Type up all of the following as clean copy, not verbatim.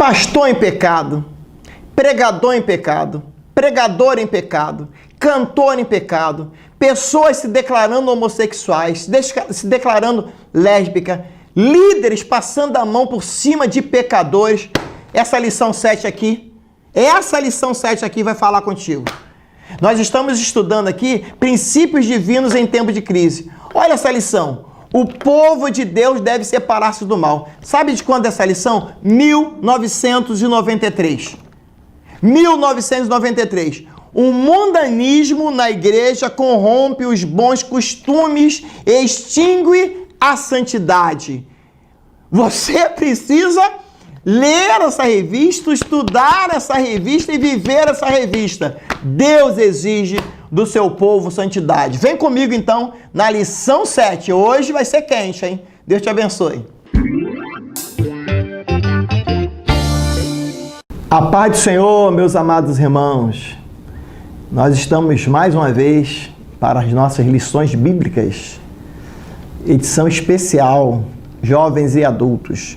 Pastor em pecado, pregador em pecado, pregador em pecado, cantor em pecado, pessoas se declarando homossexuais, se declarando lésbica, líderes passando a mão por cima de pecadores. Essa lição 7 aqui vai falar contigo. Nós estamos estudando aqui princípios divinos em tempo de crise. Olha essa lição. O povo de Deus deve separar-se do mal. Sabe de quando é essa lição? 1993. 1993. O mundanismo na igreja corrompe os bons costumes e extingue a santidade. Você precisa ler essa revista, estudar essa revista e viver essa revista. Deus exige do seu povo santidade. Vem comigo então na lição 7. Hoje vai ser quente, hein? Deus te abençoe. A paz do Senhor, meus amados irmãos. Nós estamos mais uma vez para as nossas lições bíblicas. Edição especial, jovens e adultos.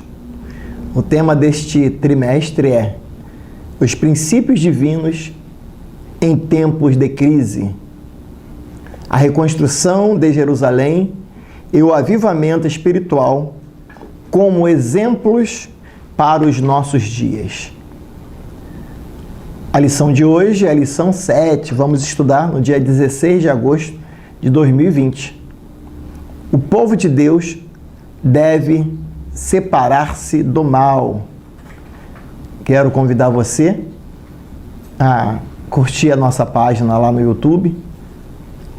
O tema deste trimestre é os princípios divinos em tempos de crise. A reconstrução de Jerusalém e o avivamento espiritual como exemplos para os nossos dias. A lição de hoje é a lição 7. Vamos estudar no dia 16 de agosto de 2020. O povo de Deus deve separar-se do mal. Quero convidar você a curtir a nossa página lá no YouTube,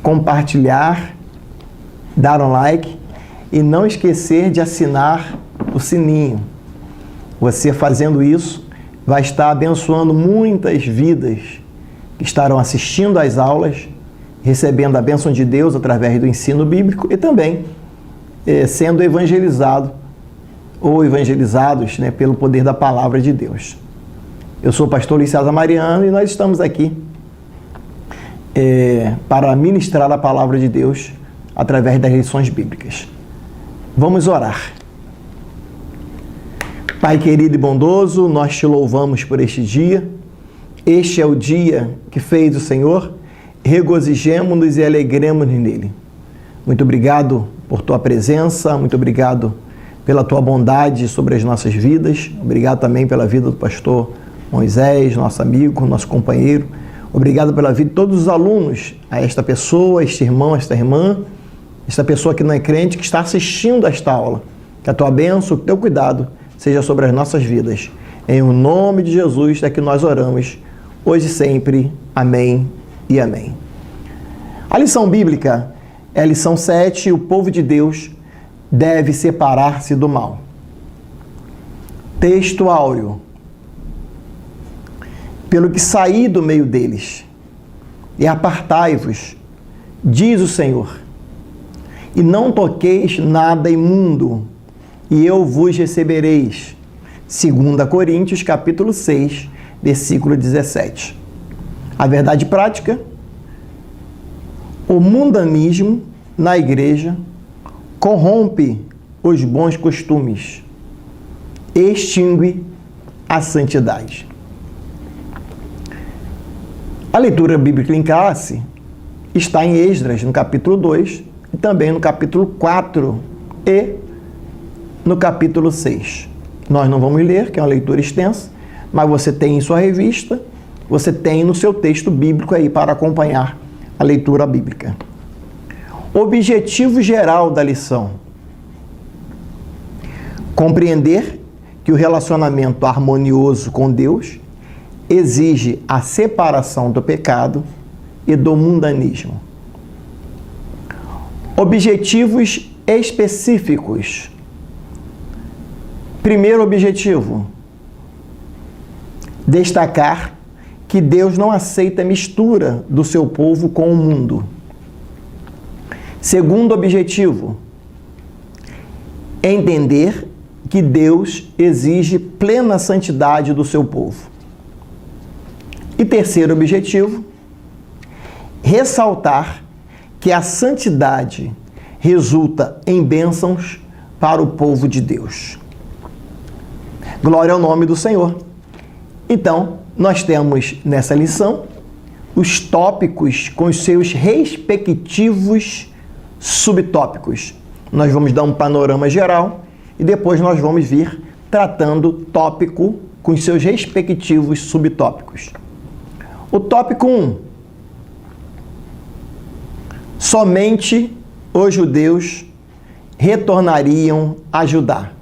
compartilhar, dar um like e não esquecer de assinar o sininho. Você fazendo isso vai estar abençoando muitas vidas que estarão assistindo às aulas, recebendo a bênção de Deus através do ensino bíblico e também sendo evangelizado ou evangelizados, né, pelo poder da palavra de Deus. Eu sou o pastor Luiz César Mariano e nós estamos aqui para ministrar a palavra de Deus através das lições bíblicas. Vamos orar. Pai querido e bondoso, nós te louvamos por este dia. Este é o dia que fez o Senhor. Regozijemo-nos e alegremos-nos nele. Muito obrigado por tua presença, muito obrigado pela tua bondade sobre as nossas vidas. Obrigado também pela vida do pastor Moisés, nosso amigo, nosso companheiro. Obrigado pela vida de todos os alunos, a esta pessoa, este irmão, esta irmã, esta pessoa que não é crente, que está assistindo a esta aula. Que a tua bênção, o teu cuidado seja sobre as nossas vidas. Em o nome de Jesus é que nós oramos, hoje e sempre. Amém e amém. A lição bíblica é a lição 7, o povo de Deus deve separar-se do mal. Texto áureo. Pelo que saí do meio deles, e apartai-vos, diz o Senhor, e não toqueis nada imundo, e eu vos recebereis. 2 Coríntios, capítulo 6, versículo 17. A verdade prática: o mundanismo na igreja corrompe os bons costumes, extingue a santidade. A leitura bíblica em classe está em Esdras, no capítulo 2, e também no capítulo 4 e no capítulo 6. Nós não vamos ler, que é uma leitura extensa, mas você tem em sua revista, você tem no seu texto bíblico aí para acompanhar a leitura bíblica. Objetivo geral da lição: compreender que o relacionamento harmonioso com Deus exige a separação do pecado e do mundanismo. Objetivos específicos. Primeiro objetivo: destacar que Deus não aceita mistura do seu povo com o mundo. Segundo objetivo: entender que Deus exige plena santidade do seu povo. E terceiro objetivo: ressaltar que a santidade resulta em bênçãos para o povo de Deus. Glória ao nome do Senhor. Então, nós temos nessa lição os tópicos com os seus respectivos subtópicos. Nós vamos dar um panorama geral e depois nós vamos vir tratando tópico com os seus respectivos subtópicos. O tópico 1. Somente os judeus retornariam a Judá.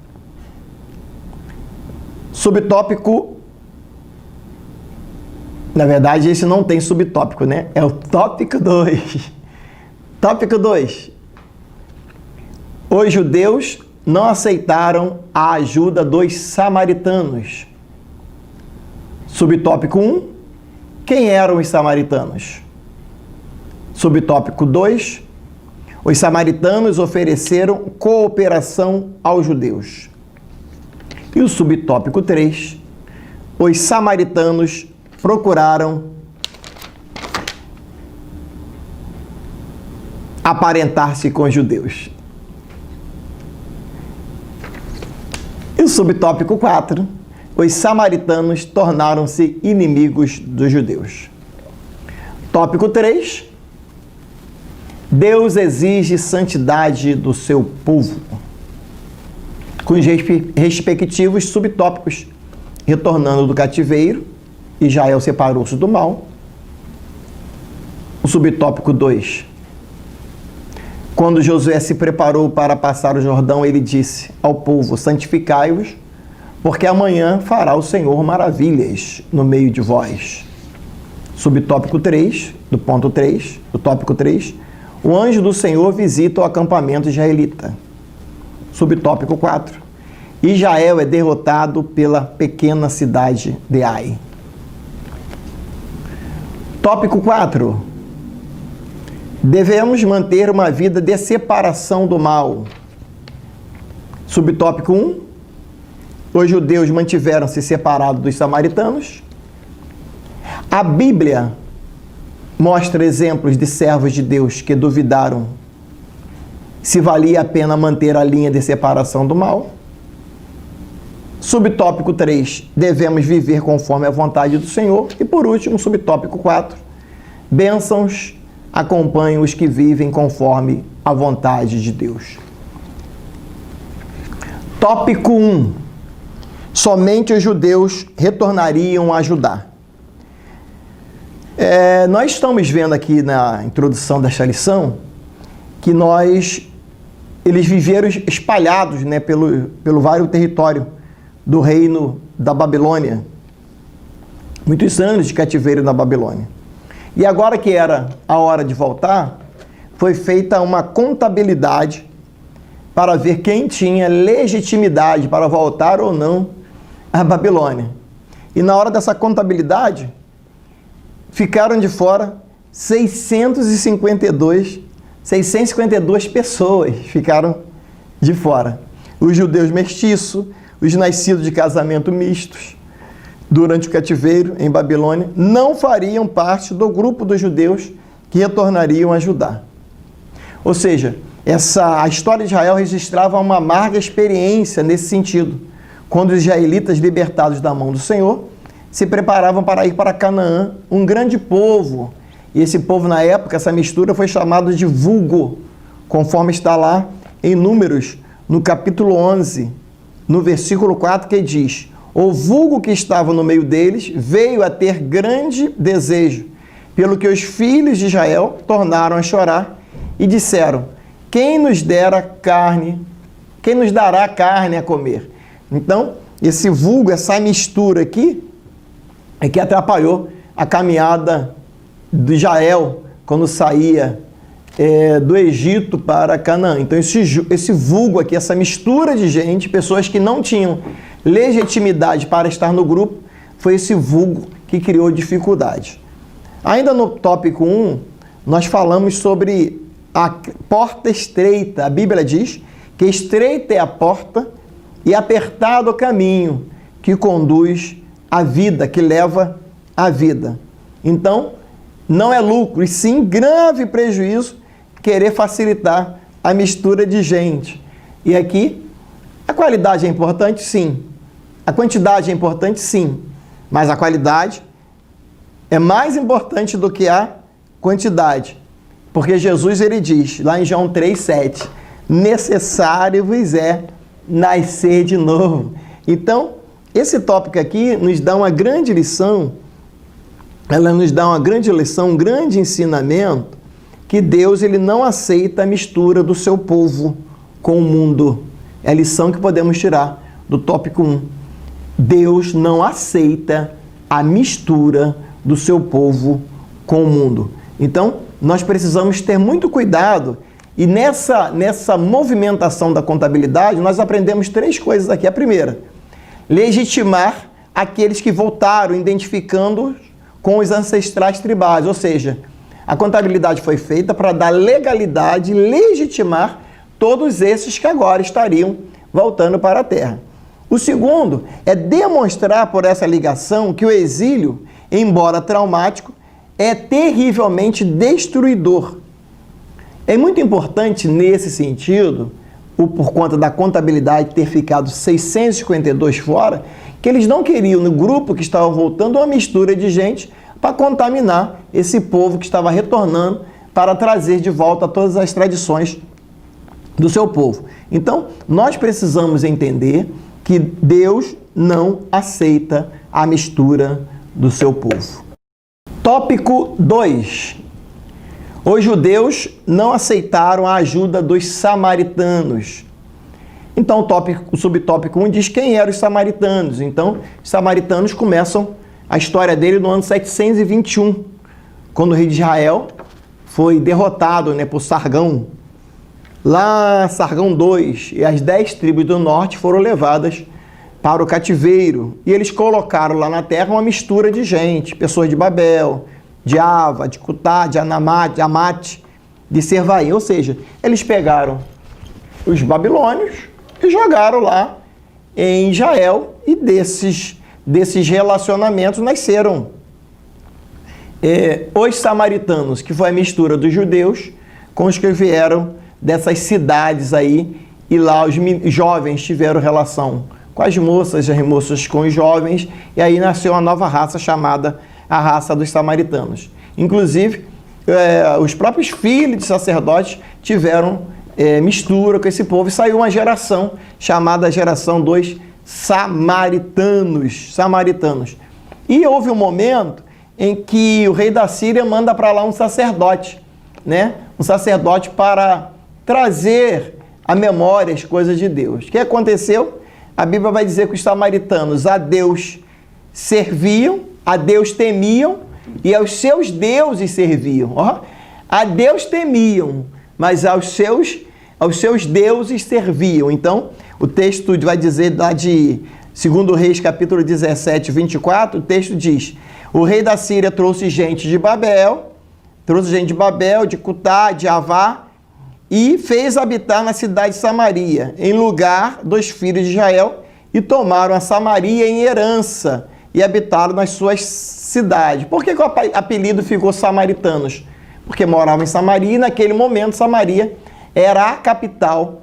Subtópico, na verdade esse não tem subtópico, né? É o tópico 2. Tópico 2. Os judeus não aceitaram a ajuda dos samaritanos. Subtópico 1. Quem eram os samaritanos? Subtópico 2. Os samaritanos ofereceram cooperação aos judeus. E o subtópico 3. Os samaritanos procuraram aparentar-se com os judeus. E o subtópico 4. Os samaritanos tornaram-se inimigos dos judeus. Tópico 3. Deus exige santidade do seu povo. Com os respectivos subtópicos. Retornando do cativeiro, Israel separou-se do mal. O subtópico 2. Quando Josué se preparou para passar o Jordão, ele disse ao povo: santificai-vos, porque amanhã fará o Senhor maravilhas no meio de vós. Subtópico 3, do ponto 3, do tópico 3. O anjo do Senhor visita o acampamento israelita. Subtópico 4. Israel é derrotado pela pequena cidade de Ai. Tópico 4. Devemos manter uma vida de separação do mal. Subtópico 1. Os judeus mantiveram-se separados dos samaritanos. A Bíblia mostra exemplos de servos de Deus que duvidaram se valia a pena manter a linha de separação do mal. Subtópico 3. Devemos viver conforme a vontade do Senhor. E por último, subtópico 4. Bênçãos acompanham os que vivem conforme a vontade de Deus. Tópico 1. Somente os judeus retornariam a Judá. Nós estamos vendo aqui na introdução desta lição que eles viveram espalhados, né, pelo vário território do reino da Babilônia. Muitos anos de cativeiro na Babilônia. E agora que era a hora de voltar, foi feita uma contabilidade para ver quem tinha legitimidade para voltar ou não à Babilônia. E na hora dessa contabilidade, ficaram de fora 652 pessoas ficaram de fora. Os judeus mestiços, os nascidos de casamento mistos, durante o cativeiro em Babilônia, não fariam parte do grupo dos judeus que retornariam a Judá. Ou seja, a história de Israel registrava uma amarga experiência nesse sentido, quando os israelitas, libertados da mão do Senhor, se preparavam para ir para Canaã, um grande povo. E esse povo, na época, essa mistura foi chamada de vulgo, conforme está lá em Números, no capítulo 11, no versículo 4, que diz: o vulgo que estava no meio deles veio a ter grande desejo, pelo que os filhos de Israel tornaram a chorar e disseram: quem nos dará carne a comer? Então, esse vulgo, essa mistura aqui, é que atrapalhou a caminhada de Israel quando saía do Egito para Canaã. Então, esse vulgo aqui, essa mistura de gente, pessoas que não tinham legitimidade para estar no grupo, foi esse vulgo que criou dificuldade. Ainda no tópico 1, nós falamos sobre a porta estreita. A Bíblia diz que estreita é a porta e apertado o caminho que conduz à vida, que leva à vida. Então, não é lucro, e sim grave prejuízo querer facilitar a mistura de gente. E aqui, a qualidade é importante, sim. A quantidade é importante, sim, mas a qualidade é mais importante do que a quantidade. Porque Jesus, ele diz, lá em João 3,7, necessário vos é nascer de novo. Então, esse tópico aqui nos dá uma grande lição, um grande ensinamento, que Deus, ele não aceita a mistura do seu povo com o mundo. É a lição que podemos tirar do tópico 1. Deus não aceita a mistura do seu povo com o mundo. Então, nós precisamos ter muito cuidado e nessa movimentação da contabilidade, nós aprendemos 3 coisas aqui. A primeira, legitimar aqueles que voltaram, identificando com os ancestrais tribais, ou seja, a contabilidade foi feita para dar legalidade e legitimar todos esses que agora estariam voltando para a terra. O segundo é demonstrar por essa ligação que o exílio, embora traumático, é terrivelmente destruidor. É muito importante nesse sentido, por conta da contabilidade ter ficado 652 fora, que eles não queriam, no grupo que estava voltando, uma mistura de gente para contaminar esse povo que estava retornando, para trazer de volta todas as tradições do seu povo. Então, nós precisamos entender que Deus não aceita a mistura do seu povo. Tópico 2. Os judeus não aceitaram a ajuda dos samaritanos. Então, o subtópico 1 diz quem eram os samaritanos. Então, os samaritanos começam a história dele no ano 721, quando o rei de Israel foi derrotado, por Sargão. Lá, Sargão II e as 10 tribos do norte foram levadas para o cativeiro. E eles colocaram lá na terra uma mistura de gente, pessoas de Babel, de Ava, de Cutá, de Anamat, de Amate, de Servaim. Ou seja, eles pegaram os babilônios e jogaram lá em Israel, e desses relacionamentos nasceram os samaritanos, que foi a mistura dos judeus com os que vieram dessas cidades aí, e lá os jovens tiveram relação com as moças com os jovens, e aí nasceu uma nova raça chamada a raça dos samaritanos. Inclusive, os próprios filhos de sacerdotes tiveram mistura com esse povo, e saiu uma geração chamada geração dos samaritanos. E houve um momento em que o rei da Síria manda para lá um sacerdote, um sacerdote para trazer à memória as coisas de Deus. O que aconteceu? A Bíblia vai dizer que os samaritanos a Deus serviam, a Deus temiam e aos seus deuses serviam. A Deus temiam, mas aos seus deuses serviam. Então, o texto vai dizer lá de 2 Reis, capítulo 17, 24, o texto diz: o rei da Síria trouxe gente de Babel, de Cutá, de Avá, e fez habitar na cidade de Samaria, em lugar dos filhos de Israel, e tomaram a Samaria em herança, e habitaram nas suas cidades. Por que o apelido ficou samaritanos? Porque moravam em Samaria, e naquele momento Samaria era a capital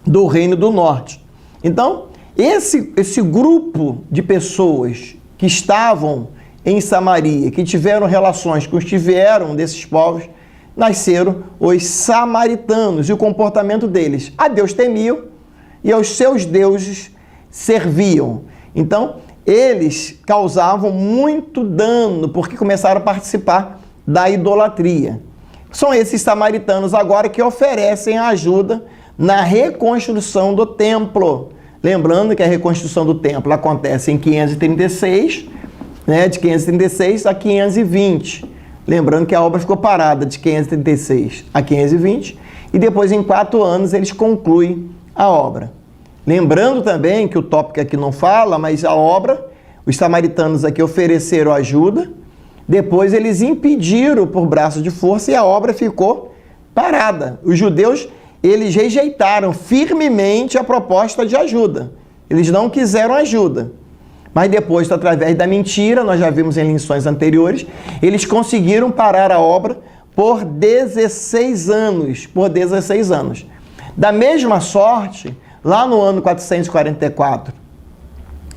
do Reino do Norte. Então, esse grupo de pessoas que estavam em Samaria, que tiveram relações com os que vieram desses povos, nasceram os samaritanos, e o comportamento deles: a Deus temiam e aos seus deuses serviam. Então, eles causavam muito dano, porque começaram a participar da idolatria. São esses samaritanos agora que oferecem ajuda na reconstrução do templo. Lembrando que a reconstrução do templo acontece em 536, de 536 a 520. Lembrando que a obra ficou parada de 536 a 520, e depois em 4 anos eles concluem a obra. Lembrando também que o tópico aqui não fala, mas a obra, os samaritanos aqui ofereceram ajuda, depois eles impediram por braço de força e a obra ficou parada. Os judeus, eles rejeitaram firmemente a proposta de ajuda. Eles não quiseram ajuda. Mas depois, através da mentira, nós já vimos em lições anteriores, eles conseguiram parar a obra por 16 anos. Da mesma sorte, lá no ano 444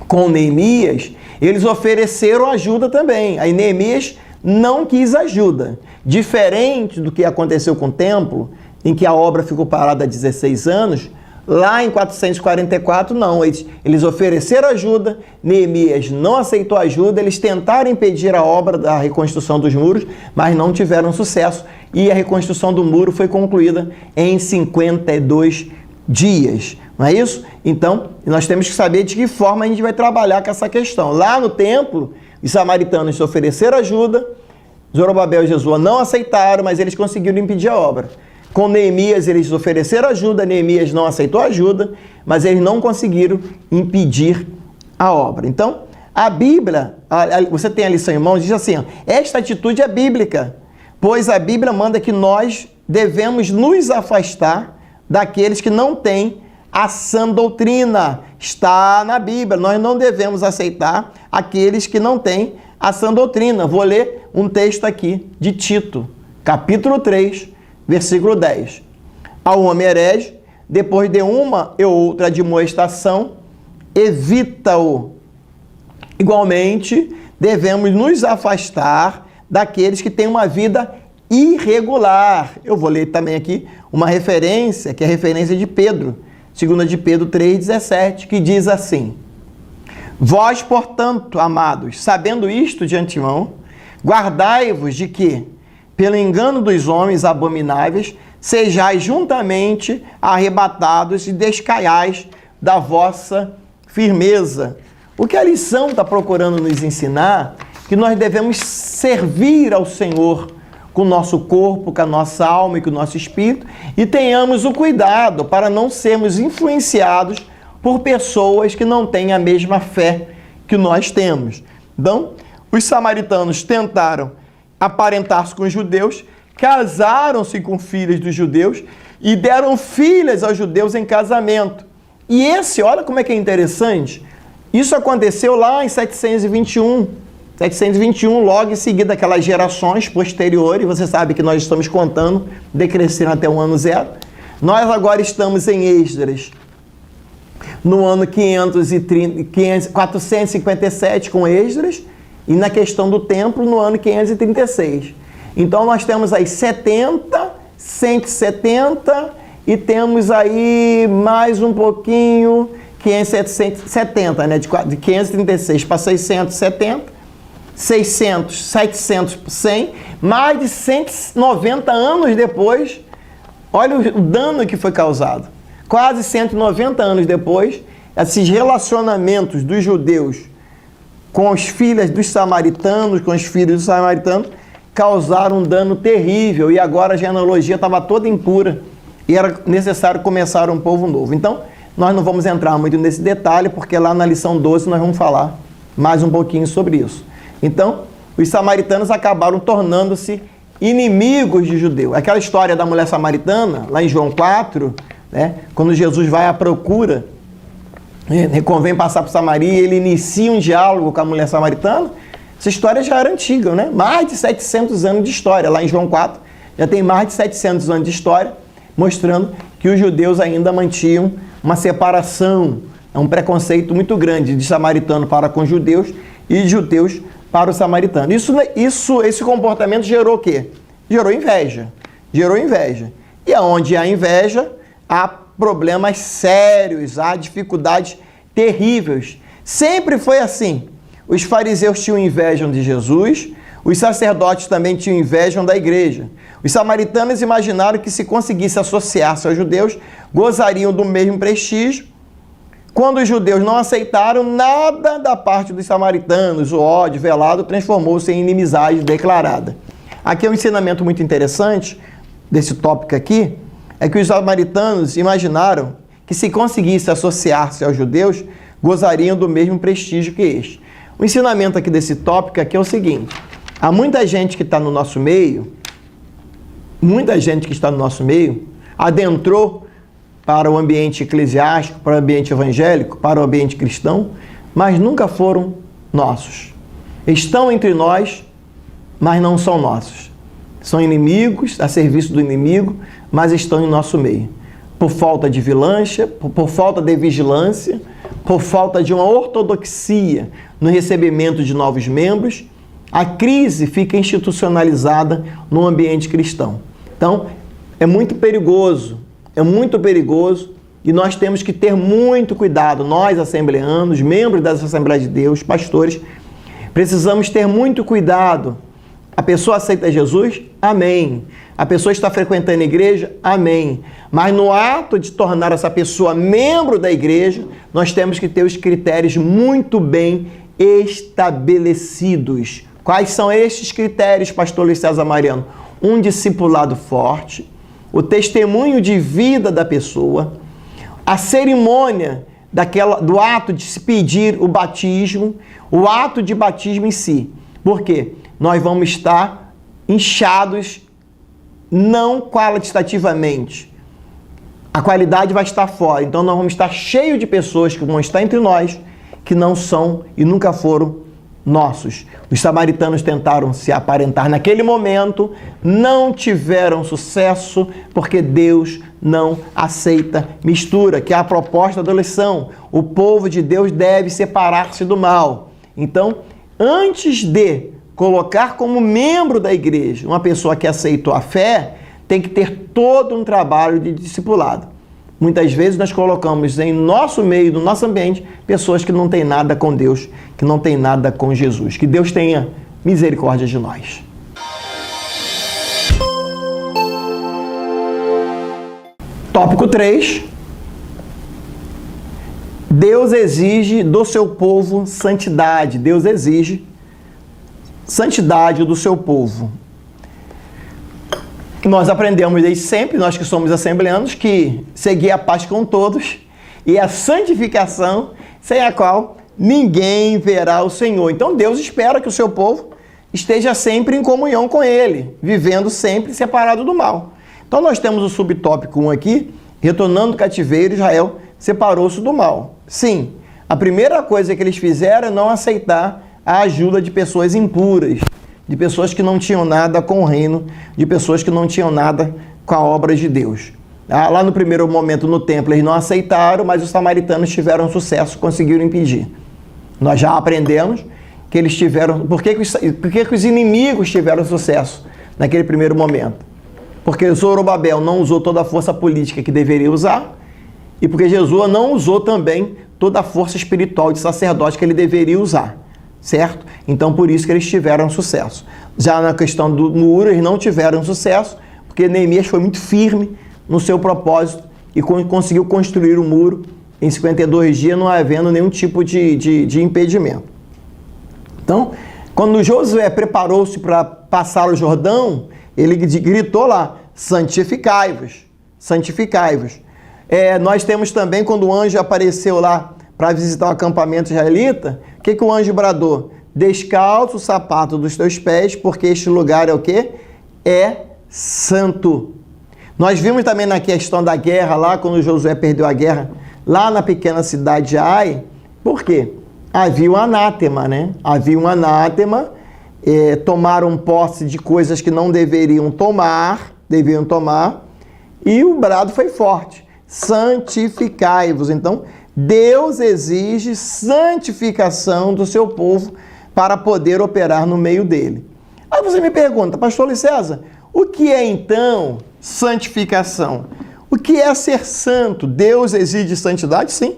com Neemias, eles ofereceram ajuda também. Aí Neemias não quis ajuda. Diferente do que aconteceu com o templo, em que a obra ficou parada há 16 anos, lá em 444, não. Eles ofereceram ajuda, Neemias não aceitou ajuda, eles tentaram impedir a obra da reconstrução dos muros, mas não tiveram sucesso. E a reconstrução do muro foi concluída em 52 dias. Não é isso? Então, nós temos que saber de que forma a gente vai trabalhar com essa questão. Lá no templo, os samaritanos ofereceram ajuda, Zorobabel e Jesua não aceitaram, mas eles conseguiram impedir a obra. Com Neemias, eles ofereceram ajuda, Neemias não aceitou ajuda, mas eles não conseguiram impedir a obra. Então, a Bíblia, você tem a lição em mãos, diz assim, ó, esta atitude é bíblica, pois a Bíblia manda que nós devemos nos afastar daqueles que não têm a sã doutrina. Está na Bíblia, nós não devemos aceitar aqueles que não têm a sã doutrina. Vou ler um texto aqui de Tito, capítulo 3, versículo 10. Ao homem herege, depois de uma e outra admoestação, evita-o. Igualmente, devemos nos afastar daqueles que têm uma vida irregular. Eu vou ler também aqui uma referência, que é a referência de Pedro, 2 de Pedro 3,17, que diz assim: vós, portanto, amados, sabendo isto de antemão, guardai-vos de que, pelo engano dos homens abomináveis, sejais juntamente arrebatados e descaiais da vossa firmeza. O que a lição está procurando nos ensinar? Que nós devemos servir ao Senhor com o nosso corpo, com a nossa alma e com o nosso espírito, e tenhamos o cuidado para não sermos influenciados por pessoas que não têm a mesma fé que nós temos. Então, os samaritanos tentaram aparentar-se com os judeus, casaram-se com filhas dos judeus e deram filhas aos judeus em casamento. E olha como é que é interessante, isso aconteceu lá em 721, logo em seguida aquelas gerações posteriores, você sabe que nós estamos contando, decrescendo até o ano 0. Nós agora estamos em Esdras, no ano 457 com Esdras, e na questão do templo no ano 536. Então nós temos aí 70, 170 e temos aí mais um pouquinho, 570, né? De 536 para 670, 600, 700, 100, mais de 190 anos depois, olha o dano que foi causado. Quase 190 anos depois, esses relacionamentos dos judeus com as filhas dos samaritanos, com os filhos dos samaritanos, causaram um dano terrível, e agora a genealogia estava toda impura, e era necessário começar um povo novo. Então, nós não vamos entrar muito nesse detalhe, porque lá na lição 12 nós vamos falar mais um pouquinho sobre isso. Então, os samaritanos acabaram tornando-se inimigos de judeu. Aquela história da mulher samaritana, lá em João 4, né, quando Jesus vai à procura, convém passar por Samaria, ele inicia um diálogo com a mulher samaritana. Essa história já era antiga, né? Mais de 700 anos de história. Lá em João 4, já tem mais de 700 anos de história, mostrando que os judeus ainda mantinham uma separação, um preconceito muito grande de samaritano para com judeus e de judeus para os samaritanos. Esse comportamento gerou o quê? Gerou inveja. Gerou inveja. E aonde há inveja, há problemas sérios, há dificuldades terríveis. Sempre foi assim. Os fariseus tinham inveja de Jesus, os sacerdotes também tinham inveja da igreja. Os samaritanos imaginaram que se conseguisse associar-se aos judeus, gozariam do mesmo prestígio. Quando os judeus não aceitaram nada da parte dos samaritanos, o ódio velado transformou-se em inimizade declarada. Aqui é um ensinamento muito interessante desse tópico aqui, é que os samaritanos imaginaram que se conseguisse associar-se aos judeus, gozariam do mesmo prestígio que este. O ensinamento aqui desse tópico aqui é o seguinte: há muita gente que está no nosso meio, adentrou para o ambiente eclesiástico, para o ambiente evangélico, para o ambiente cristão, mas nunca foram nossos. Estão entre nós, mas não são nossos. São inimigos, a serviço do inimigo, mas estão em nosso meio. Por falta de vigilância, por falta de uma ortodoxia no recebimento de novos membros, a crise fica institucionalizada no ambiente cristão. Então, é muito perigoso, e nós temos que ter muito cuidado, nós assembleanos, membros das Assembleias de Deus, pastores, precisamos ter muito cuidado. A pessoa aceita Jesus? Amém. A pessoa está frequentando a igreja? Amém. Mas no ato de tornar essa pessoa membro da igreja, nós temos que ter os critérios muito bem estabelecidos. Quais são estes critérios, pastor Luiz César Mariano? Um discipulado forte, o testemunho de vida da pessoa, a cerimônia do ato de se pedir o batismo, o ato de batismo em si. Por quê? Nós vamos estar inchados não qualitativamente. A qualidade vai estar fora. Então nós vamos estar cheios de pessoas que vão estar entre nós, que não são e nunca foram nossos. Os samaritanos tentaram se aparentar naquele momento, não tiveram sucesso, porque Deus não aceita mistura, que é a proposta da eleição. O povo de Deus deve separar-se do mal. Então, antes de colocar como membro da igreja uma pessoa que aceitou a fé, tem que ter todo um trabalho de discipulado. Muitas vezes nós colocamos em nosso meio, no nosso ambiente, pessoas que não têm nada com Deus, que não têm nada com Jesus. Que Deus tenha misericórdia de nós. Tópico 3. Deus exige do seu povo santidade. Deus exige santidade do seu povo. Nós aprendemos desde sempre, nós que somos assembleanos, que seguir a paz com todos e a santificação, sem a qual ninguém verá o Senhor. Então Deus espera que o seu povo esteja sempre em comunhão com Ele, vivendo sempre separado do mal. Então nós temos o subtópico 1 aqui, retornando do cativeiro, Israel separou-se do mal. Sim, a primeira coisa que eles fizeram é não aceitar a ajuda de pessoas impuras, de pessoas que não tinham nada com o reino, de pessoas que não tinham nada com a obra de Deus. Lá no primeiro momento no templo eles não aceitaram, mas os samaritanos tiveram sucesso, conseguiram impedir. Nós já aprendemos que eles tiveram... Por que os inimigos tiveram sucesso naquele primeiro momento? Porque Zorobabel não usou toda a força política que deveria usar, e porque Jesus não usou também toda a força espiritual de sacerdote que ele deveria usar. Certo? Então, por isso que eles tiveram sucesso. Já na questão do muro, eles não tiveram sucesso, porque Neemias foi muito firme no seu propósito e conseguiu construir o muro em 52 dias, não havendo nenhum tipo de impedimento. Então, quando Josué preparou-se para passar o Jordão, ele gritou lá, santificai-vos, santificai-vos. Nós temos também, quando o anjo apareceu lá para visitar o acampamento israelita, o que o anjo bradou? Descalça o sapato dos teus pés, porque este lugar é o quê? É santo. Nós vimos também na questão da guerra lá, quando Josué perdeu a guerra, lá na pequena cidade de Ai. Por quê? Havia um anátema, né? Havia um anátema, tomaram posse de coisas que não deveriam tomar, e o brado foi forte. Santificai-vos. Então, Deus exige santificação do seu povo para poder operar no meio dele. Aí você me pergunta, pastor Luiz César, o que é então santificação? O que é ser santo? Deus exige santidade? Sim,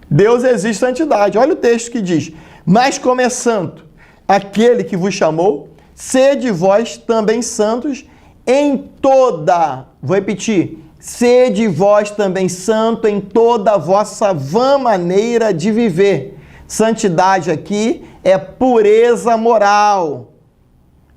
Deus exige santidade. Olha o texto que diz, mas como é santo aquele que vos chamou, sede vós também santos em toda, vou repetir, sede vós também santo em toda a vossa vã maneira de viver. Santidade aqui é pureza moral.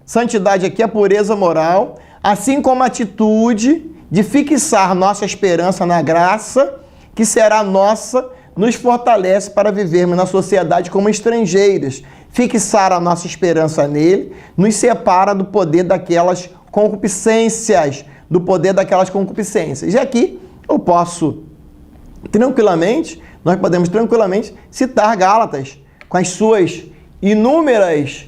Santidade aqui é pureza moral, assim como a atitude de fixar nossa esperança na graça, que será nossa, nos fortalece para vivermos na sociedade como estrangeiros. Fixar a nossa esperança nele nos separa do poder daquelas concupiscências, E aqui eu posso nós podemos tranquilamente citar Gálatas, com as suas inúmeros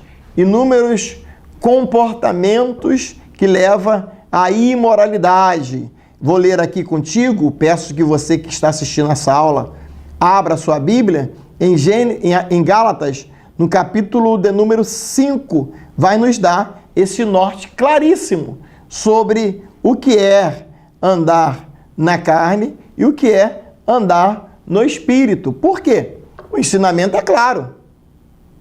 comportamentos que levam à imoralidade. Vou ler aqui contigo, peço que você que está assistindo essa aula Abra sua Bíblia em Gálatas, no capítulo de número 5, vai nos dar esse norte claríssimo sobre o que é andar na carne e o que é andar no Espírito. Por quê? O ensinamento é claro.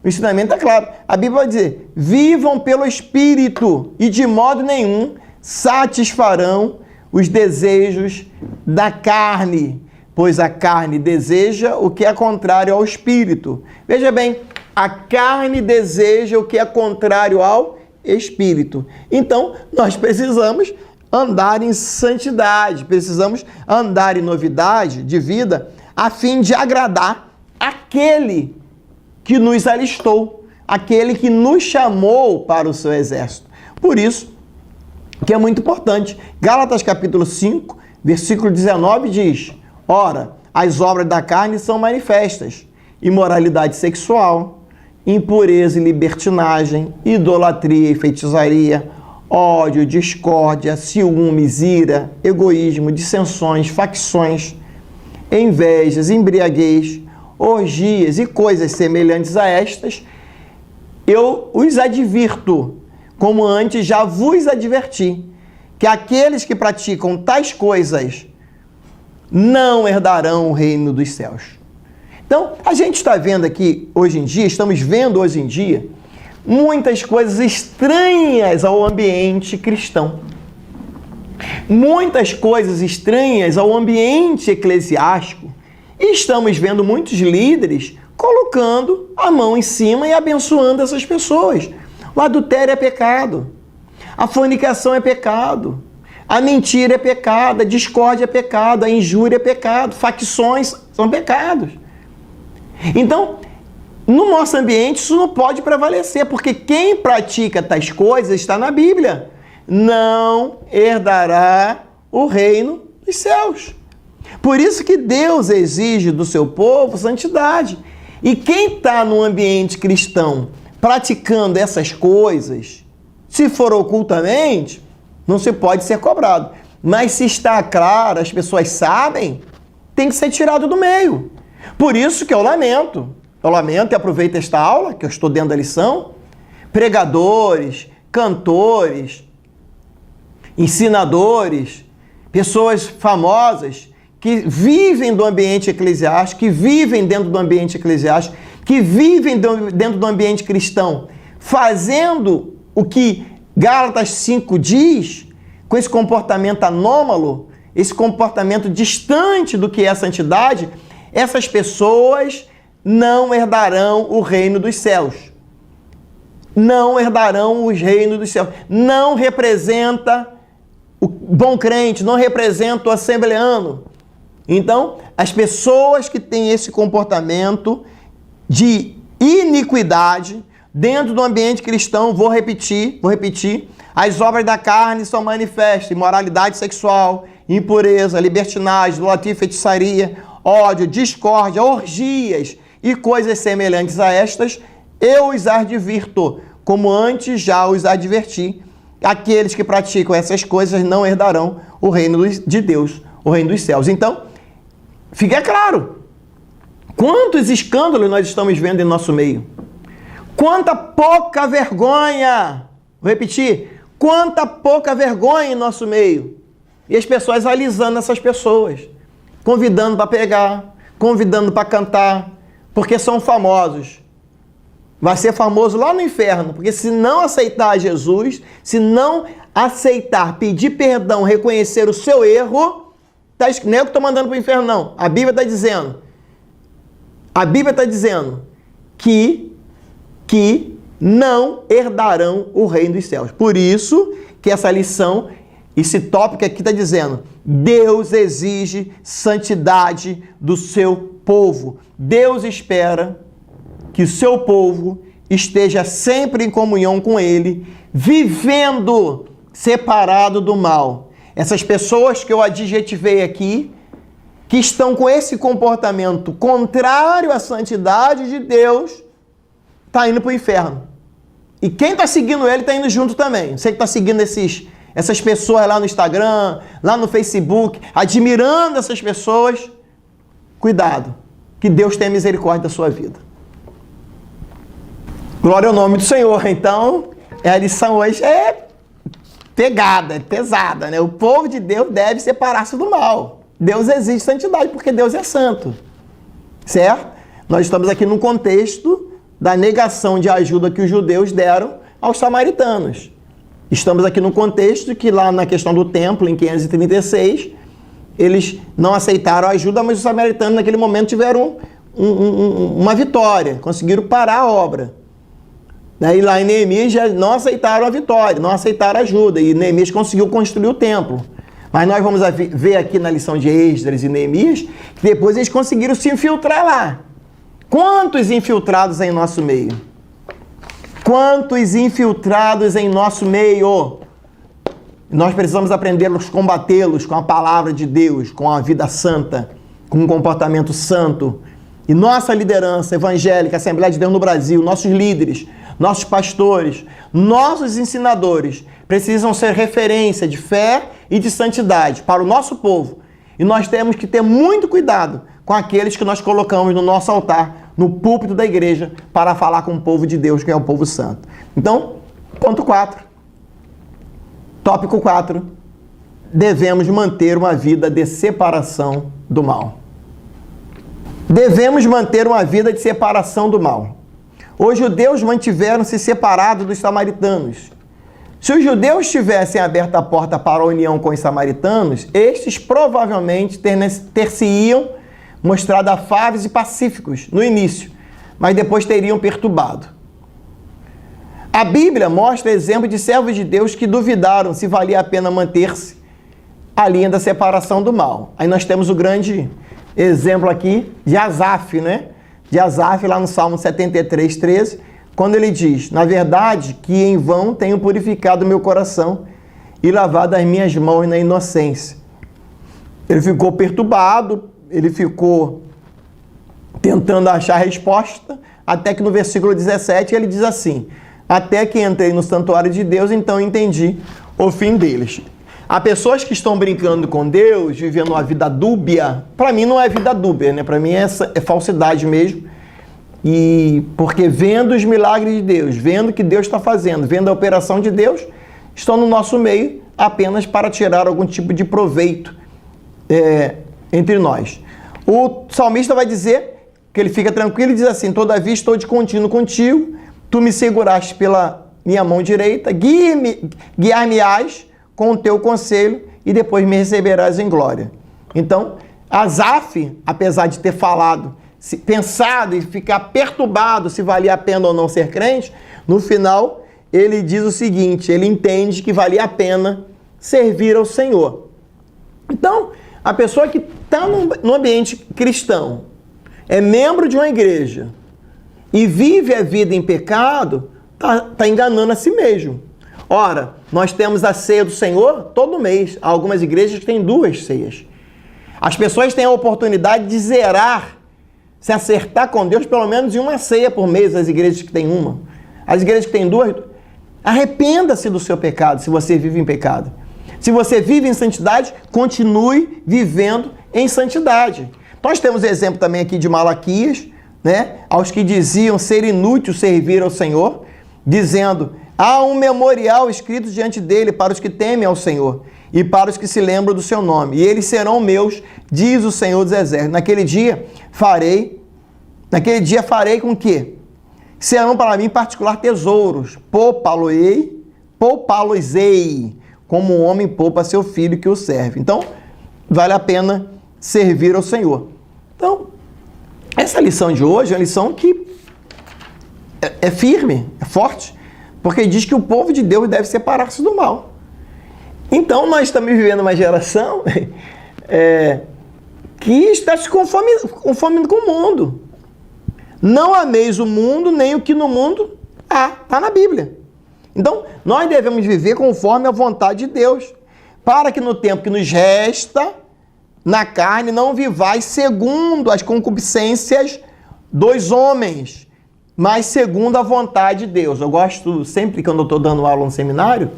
O ensinamento é claro. A Bíblia vai dizer: vivam pelo Espírito e de modo nenhum satisfarão os desejos da carne, pois a carne deseja o que é contrário ao Espírito. Veja bem, a carne deseja o que é contrário ao Espírito. Então, nós precisamos andar em santidade, precisamos andar em novidade de vida, a fim de agradar aquele que nos alistou, aquele que nos chamou para o seu exército. Por isso que é muito importante. Gálatas capítulo 5, versículo 19 diz: ora, as obras da carne são manifestas: imoralidade sexual, impureza e libertinagem, idolatria e feitiçaria, ódio, discórdia, ciúmes, ira, egoísmo, dissensões, facções, invejas, embriaguez, orgias e coisas semelhantes a estas. Eu os advirto, como antes já vos adverti, que aqueles que praticam tais coisas não herdarão o reino dos céus. Então, a gente está vendo aqui hoje em dia, estamos vendo hoje em dia, muitas coisas estranhas ao ambiente cristão. Muitas coisas estranhas ao ambiente eclesiástico. E estamos vendo muitos líderes colocando a mão em cima e abençoando essas pessoas. O adultério é pecado, a fornicação é pecado, a mentira é pecado, a discórdia é pecado, a injúria é pecado, facções são pecados. Então, no nosso ambiente isso não pode prevalecer, porque quem pratica tais coisas está na Bíblia: não herdará o reino dos céus. Por isso que Deus exige do seu povo santidade. E quem está no ambiente cristão praticando essas coisas, se for ocultamente, não se pode ser cobrado. Mas se está claro, as pessoas sabem, tem que ser tirado do meio. Por isso que eu lamento e aproveito esta aula, que eu estou dentro da lição, pregadores, cantores, ensinadores, pessoas famosas que vivem do ambiente eclesiástico, que vivem dentro do ambiente eclesiástico, que vivem dentro do ambiente cristão, fazendo o que Gálatas 5 diz, com esse comportamento anômalo, esse comportamento distante do que é a santidade, essas pessoas não herdarão o reino dos céus. Não herdarão os reinos dos céus. Não representa o bom crente, não representa o assembleano. Então, as pessoas que têm esse comportamento de iniquidade dentro do ambiente cristão, vou repetir, as obras da carne são manifestas: imoralidade sexual, impureza, libertinagem, idolatria e feitiçaria, ódio, discórdia, orgias e coisas semelhantes a estas. Eu os advirto, como antes já os adverti: aqueles que praticam essas coisas não herdarão o reino de Deus, o reino dos céus. Então, fica claro, quantos escândalos nós estamos vendo em nosso meio. Quanta pouca vergonha, vou repetir, quanta pouca vergonha em nosso meio. E as pessoas alisando essas pessoas, convidando para pregar, convidando para cantar, porque são famosos. Vai ser famoso lá no inferno, porque se não aceitar Jesus, se não aceitar, pedir perdão, reconhecer o seu erro, não é eu que estou mandando para o inferno, não. A Bíblia está dizendo. A Bíblia está dizendo que não herdarão o reino dos céus. Por isso que essa lição, esse tópico aqui está dizendo: Deus exige santidade do seu povo. Deus espera que o seu povo esteja sempre em comunhão com Ele, vivendo separado do mal. Essas pessoas que eu adjetivei aqui, que estão com esse comportamento contrário à santidade de Deus, está indo para o inferno. E quem está seguindo ele está indo junto também. Você que está seguindo essas pessoas lá no Instagram, lá no Facebook, admirando essas pessoas, cuidado. que Deus tenha misericórdia da sua vida. Glória ao nome do Senhor. Então, a lição hoje é pegada, é pesada, né? O povo de Deus deve separar-se do mal. Deus exige santidade porque Deus é santo. Certo? Nós estamos aqui num contexto da negação de ajuda que os judeus deram aos samaritanos. Estamos aqui num contexto que lá na questão do templo, em 536, eles não aceitaram a ajuda, mas os samaritanos naquele momento tiveram uma vitória, conseguiram parar a obra. E lá em Neemias já não aceitaram a vitória, não aceitaram a ajuda, e Neemias conseguiu construir o templo. Mas nós vamos ver aqui na lição de Esdras e Neemias que depois eles conseguiram se infiltrar lá. Quantos infiltrados em nosso meio? Quantos infiltrados em nosso meio? Nós precisamos aprender a combatê-los com a palavra de Deus, com a vida santa, com um comportamento santo. E nossa liderança evangélica, Assembleia de Deus no Brasil, nossos líderes, nossos pastores, nossos ensinadores precisam ser referência de fé e de santidade para o nosso povo. E nós temos que ter muito cuidado com aqueles que nós colocamos no nosso altar, no púlpito da igreja, para falar com o povo de Deus, que é o povo santo. Então, ponto 4. Tópico 4. Devemos manter uma vida de separação do mal. Devemos manter uma vida de separação do mal. Os judeus mantiveram-se separados dos samaritanos. Se os judeus tivessem aberto a porta para a união com os samaritanos, estes provavelmente ter-se-iam mostrado afáveis e pacíficos no início, mas depois teriam perturbado. A Bíblia mostra exemplo de servos de Deus que duvidaram se valia a pena manter-se a linha da separação do mal. Aí nós temos o grande exemplo aqui de Asaf, né? De Asaf, lá no Salmo 73, 13, quando ele diz: na verdade, que em vão tenho purificado meu coração e lavado as minhas mãos na inocência. Ele ficou perturbado, ele ficou tentando achar a resposta, até que no versículo 17 ele diz assim: até que entrei no santuário de Deus, então entendi o fim deles. Há pessoas que estão brincando com Deus, vivendo uma vida dúbia. Para mim não é vida dúbia, né? Para mim é falsidade mesmo. E porque vendo os milagres de Deus, vendo o que Deus está fazendo, vendo a operação de Deus, estão no nosso meio apenas para tirar algum tipo de proveito entre nós. O salmista vai dizer que ele fica tranquilo e diz assim: todavia estou de contínuo contigo, tu me seguraste pela minha mão direita, guiar-me-ás com o teu conselho e depois me receberás em glória. Então, Asaf, apesar de ter falado, pensado e ficar perturbado se valia a pena ou não ser crente, no final ele diz o seguinte: ele entende que valia a pena servir ao Senhor. Então, a pessoa que está no ambiente cristão, é membro de uma igreja e vive a vida em pecado, está enganando a si mesmo. Ora, nós temos a ceia do Senhor todo mês. Há algumas igrejas que têm 2 ceias. As pessoas têm a oportunidade de zerar, se acertar com Deus pelo menos em uma ceia por mês, as igrejas que têm uma. As igrejas que têm 2, arrependa-se do seu pecado, se você vive em pecado. Se você vive em santidade, continue vivendo em santidade. Nós temos exemplo também aqui de Malaquias, né? Aos que diziam ser inútil servir ao Senhor, dizendo: há um memorial escrito diante dele para os que temem ao Senhor e para os que se lembram do seu nome. E eles serão meus, diz o Senhor dos Exércitos. Naquele dia farei com que serão para mim particular tesouros. Poupá-los-ei, como um homem poupa seu filho que o serve. Então, vale a pena servir ao Senhor. Então, essa lição de hoje é uma lição que é firme, é forte, porque diz que o povo de Deus deve separar-se do mal. Então, nós estamos vivendo uma geração que está se conformando com o mundo. Não ameis o mundo, nem o que no mundo há. Está na Bíblia. Então, nós devemos viver conforme a vontade de Deus, para que no tempo que nos resta, na carne, não vivais segundo as concupiscências dos homens, mas segundo a vontade de Deus. Eu gosto, sempre que eu estou dando aula no seminário,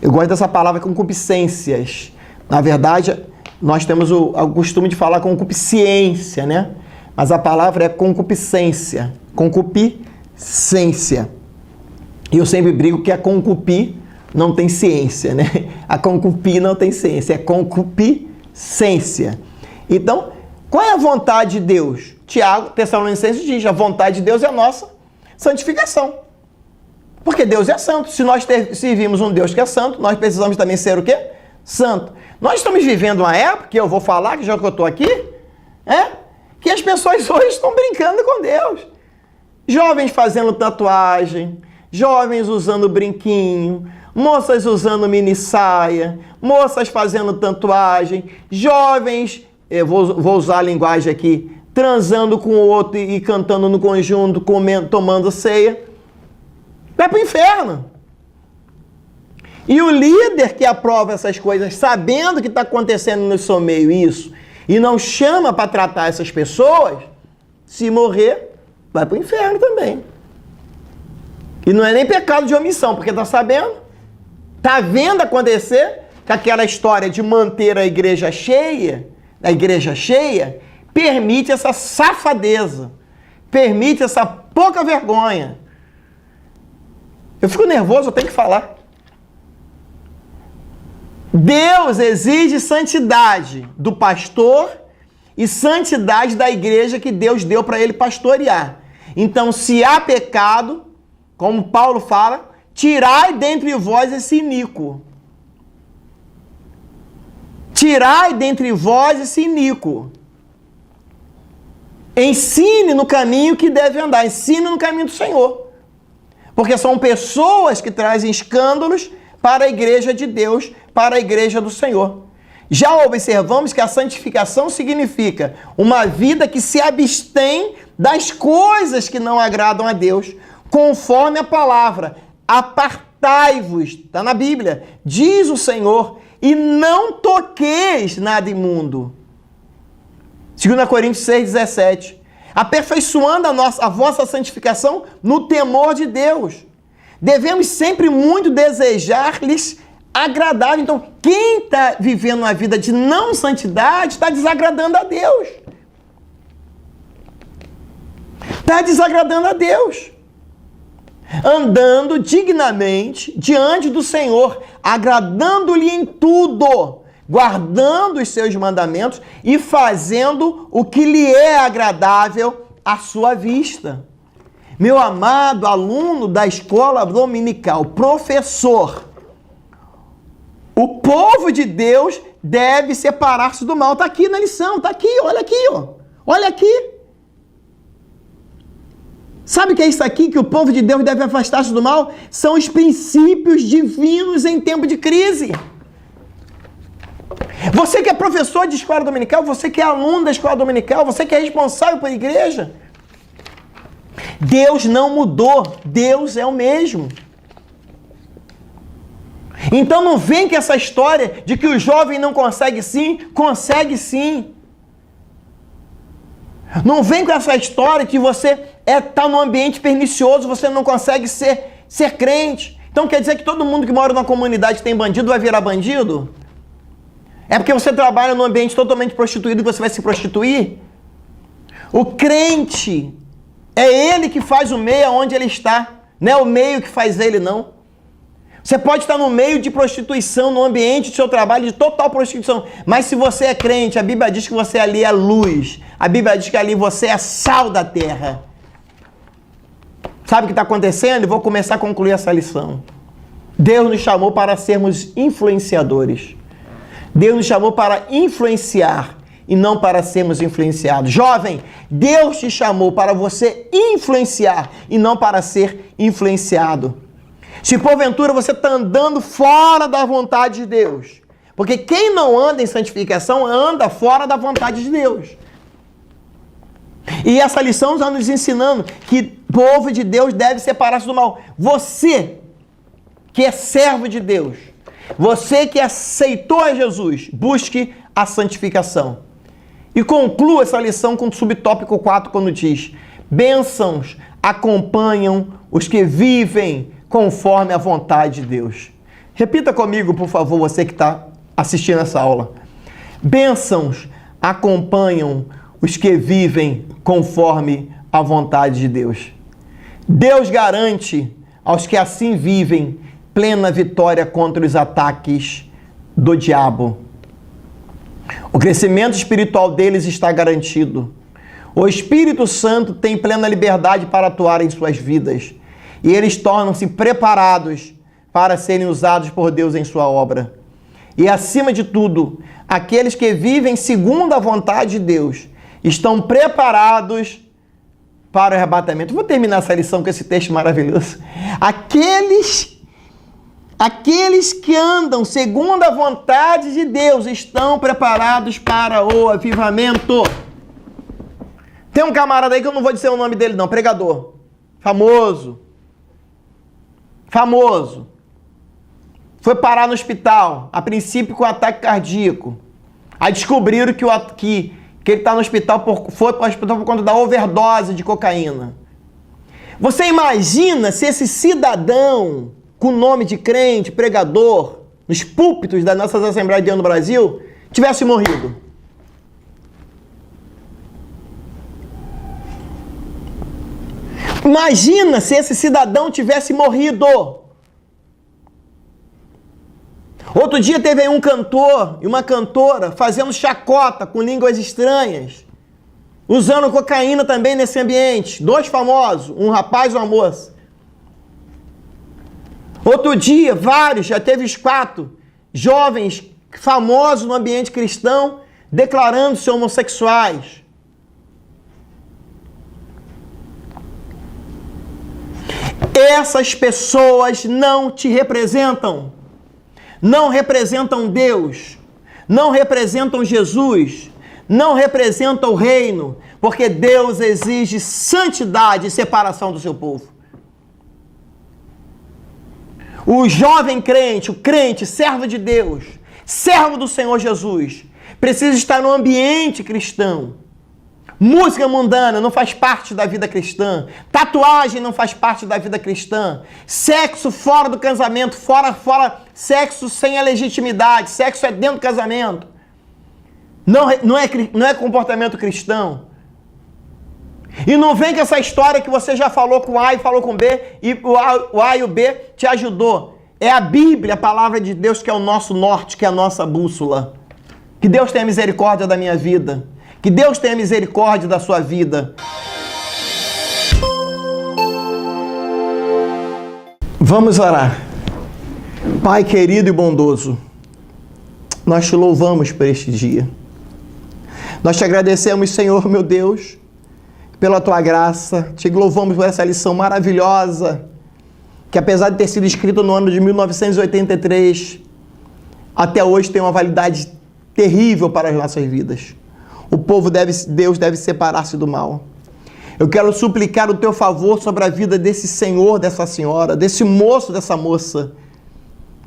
eu gosto dessa palavra concupiscências. Na verdade, nós temos o costume de falar concupiscência, né? mas a palavra é concupiscência. Concupiscência. E eu sempre brigo que a concupi não tem ciência, né? A concupi não tem ciência, é concupiscência. Então, qual é a vontade de Deus? Tiago, Tessalonicenses diz, a vontade de Deus é a nossa santificação. Porque Deus é santo. Se nós servimos um Deus que é santo, nós precisamos também ser o quê? Santo. Nós estamos vivendo uma época, que eu vou falar, que já que eu estou aqui, que as pessoas hoje estão brincando com Deus. Jovens fazendo tatuagem, jovens usando brinquinho, moças usando mini saia, moças fazendo tatuagem, jovens, vou usar a linguagem aqui, transando com o outro e cantando no conjunto, comendo, tomando ceia. Vai para o inferno. E o líder que aprova essas coisas, sabendo que está acontecendo no seu meio isso, e não chama para tratar essas pessoas, se morrer, vai para o inferno também. E não é nem pecado de omissão, porque está sabendo, está vendo acontecer que aquela história de manter a igreja cheia, permite essa safadeza, permite essa pouca vergonha. Eu fico nervoso, eu tenho que falar. Deus exige santidade do pastor e santidade da igreja que Deus deu para ele pastorear. Então, se há pecado, como Paulo fala, tirai dentre vós esse iníquo. Tirai dentre vós esse iníquo. Ensine no caminho que deve andar, ensine no caminho do Senhor. Porque são pessoas que trazem escândalos para a igreja de Deus, para a igreja do Senhor. Já observamos que a santificação significa uma vida que se abstém das coisas que não agradam a Deus, conforme a palavra. Apartai-vos, está na Bíblia, diz o Senhor, e não toqueis nada imundo. 2 Coríntios 6,17. Aperfeiçoando a vossa santificação no temor de Deus. Devemos sempre muito desejar-lhes agradar. Então, quem está vivendo uma vida de não santidade está desagradando a Deus. Está desagradando a Deus. Andando dignamente diante do Senhor, agradando-lhe em tudo, guardando os seus mandamentos e fazendo o que lhe é agradável à sua vista. Meu amado aluno da escola dominical, professor, o povo de Deus deve separar-se do mal. Está aqui na lição, está aqui, olha aqui, ó. Olha aqui. Sabe o que é isso aqui? Que o povo de Deus deve afastar-se do mal? São os princípios divinos em tempo de crise. Você que é professor de escola dominical, você que é aluno da escola dominical, você que é responsável pela igreja, Deus não mudou, Deus é o mesmo. Então não vem com essa história de que o jovem não consegue sim, consegue sim. Não vem com essa história que você está num ambiente pernicioso, você não consegue ser crente. Então quer dizer que todo mundo que mora numa comunidade que tem bandido vai virar bandido? É porque você trabalha num ambiente totalmente prostituído que você vai se prostituir? O crente é ele que faz o meio aonde ele está. Não é o meio que faz ele, não. Você pode estar no meio de prostituição, no ambiente do seu trabalho de total prostituição. Mas se você é crente, a Bíblia diz que você ali é luz. A Bíblia diz que ali você é sal da terra. Sabe o que está acontecendo? Eu vou começar a concluir essa lição. Deus nos chamou para sermos influenciadores. Deus nos chamou para influenciar e não para sermos influenciados. Jovem, Deus te chamou para você influenciar e não para ser influenciado. Se porventura você está andando fora da vontade de Deus, porque quem não anda em santificação anda fora da vontade de Deus. E essa lição está nos ensinando que o povo de Deus deve separar-se do mal. Você, que é servo de Deus, você que aceitou a Jesus, busque a santificação. E conclua essa lição com o subtópico 4, quando diz: bênçãos acompanham os que vivem conforme a vontade de Deus. Repita comigo, por favor, você que está assistindo essa aula. Bênçãos acompanham os que vivem conforme a vontade de Deus. Deus garante aos que assim vivem plena vitória contra os ataques do diabo. O crescimento espiritual deles está garantido. O Espírito Santo tem plena liberdade para atuar em suas vidas. E eles tornam-se preparados para serem usados por Deus em sua obra. E acima de tudo, aqueles que vivem segundo a vontade de Deus estão preparados para o arrebatamento. Vou terminar essa lição com esse texto maravilhoso. Aqueles que andam segundo a vontade de Deus estão preparados para o avivamento. Tem um camarada aí que eu não vou dizer o nome dele não, pregador. Famoso. Foi parar no hospital, a princípio com ataque cardíaco. Aí descobriram que ele está no hospital, foi para o hospital por conta da overdose de cocaína. Você imagina se esse cidadão com nome de crente, pregador, nos púlpitos das nossas Assembleias de Deus no Brasil, tivesse morrido? Imagina se esse cidadão tivesse morrido. Outro dia teve aí um cantor e uma cantora fazendo chacota com línguas estranhas, usando cocaína também nesse ambiente. 2 famosos, um rapaz e uma moça. Outro dia, já teve os 4 jovens famosos no ambiente cristão declarando-se homossexuais. Essas pessoas não te representam. Não representam Deus. Não representam Jesus. Não representam o reino. Porque Deus exige santidade e separação do seu povo. O jovem crente, o crente, servo de Deus, servo do Senhor Jesus, precisa estar no ambiente cristão. Música mundana não faz parte da vida cristã. Tatuagem não faz parte da vida cristã. Sexo fora do casamento, sexo sem a legitimidade. Sexo é dentro do casamento. Não é comportamento cristão. E não vem com essa história que você já falou com A e falou com B, e o A e o B te ajudou. É a Bíblia, a palavra de Deus, que é o nosso norte, que é a nossa bússola. Que Deus tenha misericórdia da minha vida. Que Deus tenha misericórdia da sua vida. Vamos orar. Pai querido e bondoso, nós te louvamos por este dia. Nós te agradecemos, Senhor, meu Deus, pela tua graça. Te louvamos por essa lição maravilhosa, que apesar de ter sido escrita no ano de 1983, até hoje tem uma validade terrível para as nossas vidas. Deus deve separar-se do mal. Eu quero suplicar o teu favor sobre a vida desse senhor, dessa senhora, desse moço, dessa moça,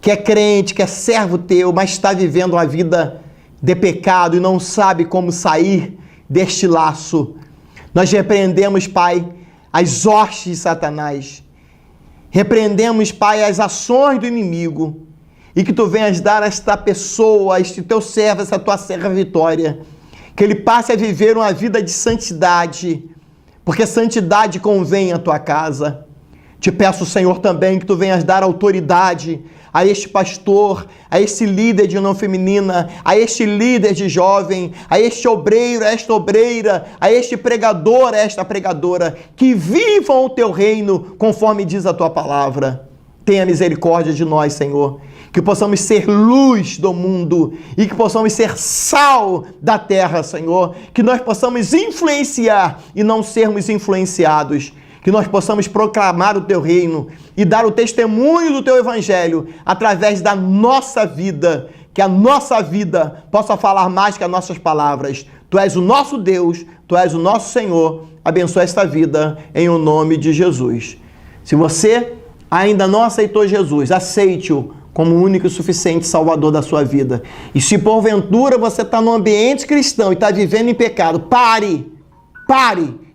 que é crente, que é servo teu, mas está vivendo uma vida de pecado e não sabe como sair deste laço. Nós repreendemos, Pai, as hostes de Satanás. Repreendemos, Pai, as ações do inimigo. E que tu venhas dar a esta pessoa, a este teu servo, essa tua serva vitória, que ele passe a viver uma vida de santidade, porque santidade convém à tua casa. Te peço, Senhor, também que tu venhas dar autoridade a este pastor, a este líder de união feminina, a este líder de jovem, a este obreiro, a esta obreira, a este pregador, a esta pregadora, que vivam o teu reino conforme diz a tua palavra. Tenha misericórdia de nós, Senhor, que possamos ser luz do mundo e que possamos ser sal da terra, Senhor, que nós possamos influenciar e não sermos influenciados, que nós possamos proclamar o teu reino e dar o testemunho do teu evangelho através da nossa vida, que a nossa vida possa falar mais que as nossas palavras. Tu és o nosso Deus, tu és o nosso Senhor. Abençoa esta vida em o nome de Jesus. Se você ainda não aceitou Jesus, aceite-o como o único e suficiente Salvador da sua vida. E se porventura você está no ambiente cristão e está vivendo em pecado, pare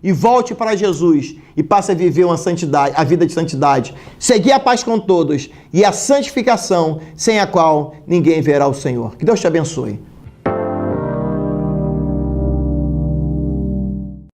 e volte para Jesus e passe a viver uma santidade, a vida de santidade. Seguir a paz com todos e a santificação sem a qual ninguém verá o Senhor. Que Deus te abençoe.